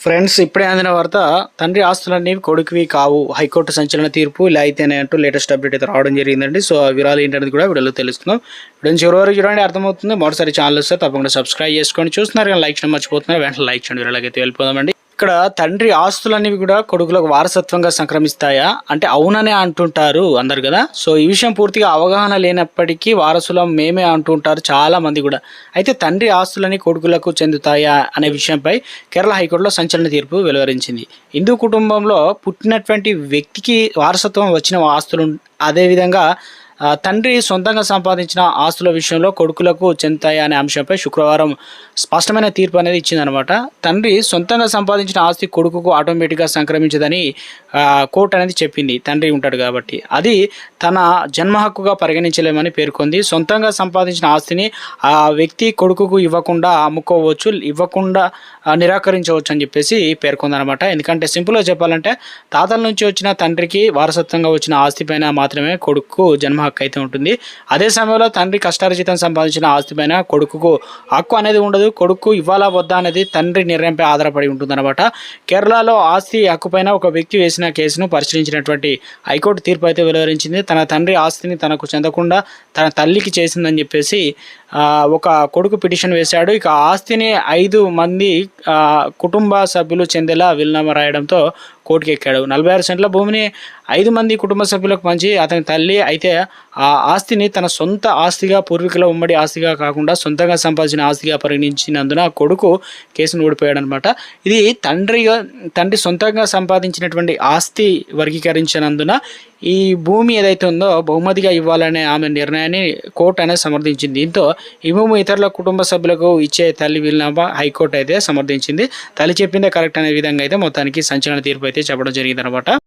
Friends, ఇప్పుడే అందిన వార్త, తండ్రి ఆస్తులన్నీ కొడుకువి కావు, హైకోర్టు సంచలన తీర్పు ఇలా అయితేనే అంటూ లేటెస్ట్ అప్డేట్ అయితే రావడం జరిగిందండి. సో ఆ వివరాలు ఏంటనేది కూడా వీడియోలో తెలుసుకుందాం. వీడియో చివరి వరకు చూడండి, అర్థమవుతుంది. మరోసారి ఛానల్ వస్తే తప్పకుండా సబ్స్క్రైబ్ చేసుకోండి. చూస్తున్నారు కానీ లైక్ చేయడం మర్చిపోతున్నారు, వెంటనే లైక్ చేయండి. వీళ్ళకైతే వెళ్ళిపోదామండి. ఇక్కడ తండ్రి ఆస్తులనేవి కూడా కొడుకులకు వారసత్వంగా సంక్రమిస్తాయా అంటే అవుననే అంటుంటారు అందరు కదా. సో ఈ విషయం పూర్తిగా అవగాహన లేనప్పటికీ వారసులం మేమే అంటుంటారు చాలా మంది కూడా. అయితే తండ్రి ఆస్తులని కొడుకులకు చెందుతాయా అనే విషయంపై కేరళ హైకోర్టులో సంచలన తీర్పు వెలువరించింది. హిందూ కుటుంబంలో పుట్టినటువంటి వ్యక్తికి వారసత్వం వచ్చిన ఆస్తులు అదేవిధంగా తండ్రి సొంతంగా సంపాదించిన ఆస్తుల విషయంలో కొడుకులకు చెందుతాయా అనే అంశంపై శుక్రవారం స్పష్టమైన తీర్పు అనేది ఇచ్చిందనమాట. తండ్రి సొంతంగా సంపాదించిన ఆస్తి కొడుకుకు ఆటోమేటిక్గా సంక్రమించదని కోర్టు అనేది చెప్పింది. తండ్రి ఉంటాడు కాబట్టి అది తన జన్మ హక్కుగా పరిగణించలేమని పేర్కొంది. సొంతంగా సంపాదించిన ఆస్తిని ఆ వ్యక్తి కొడుకుకు ఇవ్వకుండా అమ్ముకోవచ్చు, ఇవ్వకుండా నిరాకరించవచ్చు అని చెప్పేసి పేర్కొందనమాట. ఎందుకంటే సింపుల్గా చెప్పాలంటే తాతల నుంచి వచ్చిన తండ్రికి వారసత్వంగా వచ్చిన ఆస్తి పైన మాత్రమే కొడుకు జన్మ హక్కు అయితే ఉంటుంది. అదే సమయంలో తండ్రి కష్టార్జితం సంపాదించిన ఆస్తి పైన కొడుకుకు హక్కు అనేది ఉండదు. కొడుకు ఇవ్వాలా వద్దా అనేది తండ్రి నిర్ణయంపై ఆధారపడి ఉంటుందన్నమాట. కేరళలో ఆస్తి హక్కుపైన ఒక వ్యక్తి వేసిన కేసును పరిశీలించినటువంటి హైకోర్టు తీర్పు అయితే వెలువరించింది. తన తండ్రి ఆస్తిని తనకు చెందకుండా తన తల్లికి చేసిందని చెప్పేసి ఒక కొడుకు పిటిషన్ వేశాడు. ఇక ఆస్తిని 5 మంది కుటుంబ సభ్యులు చెందేలా వీలునామా రాయడంతో కోర్టుకి ఎక్కాడు. 46 సెంట్ల భూమిని 5 మంది కుటుంబ సభ్యులకు పంచి అతని తల్లి అయితే ఆ ఆస్తిని తన సొంత ఆస్తిగా, పూర్వీకుల ఉమ్మడి ఆస్తిగా కాకుండా సొంతంగా సంపాదించిన ఆస్తిగా పరిగణించినందున కొడుకు కేసును ఓడిపోయాడు అనమాట. ఇది తండ్రి సొంతంగా సంపాదించినటువంటి ఆస్తి వర్గీకరించినందున ఈ భూమి ఏదైతే ఉందో బహుమతిగా ఇవ్వాలనే ఆమె నిర్ణయాన్ని కోర్టు అనేది సమర్థించింది. దీంతో ఈ భూమి ఇతరుల కుటుంబ సభ్యులకు ఇచ్చే తల్లి వీలునామా హైకోర్టు అయితే సమర్థించింది. తల్లి చెప్పిందే కరెక్ట్ అనే విధంగా అయితే మొత్తానికి సంచలన తీర్పు అయితే చెప్పడం జరిగింది అనమాట.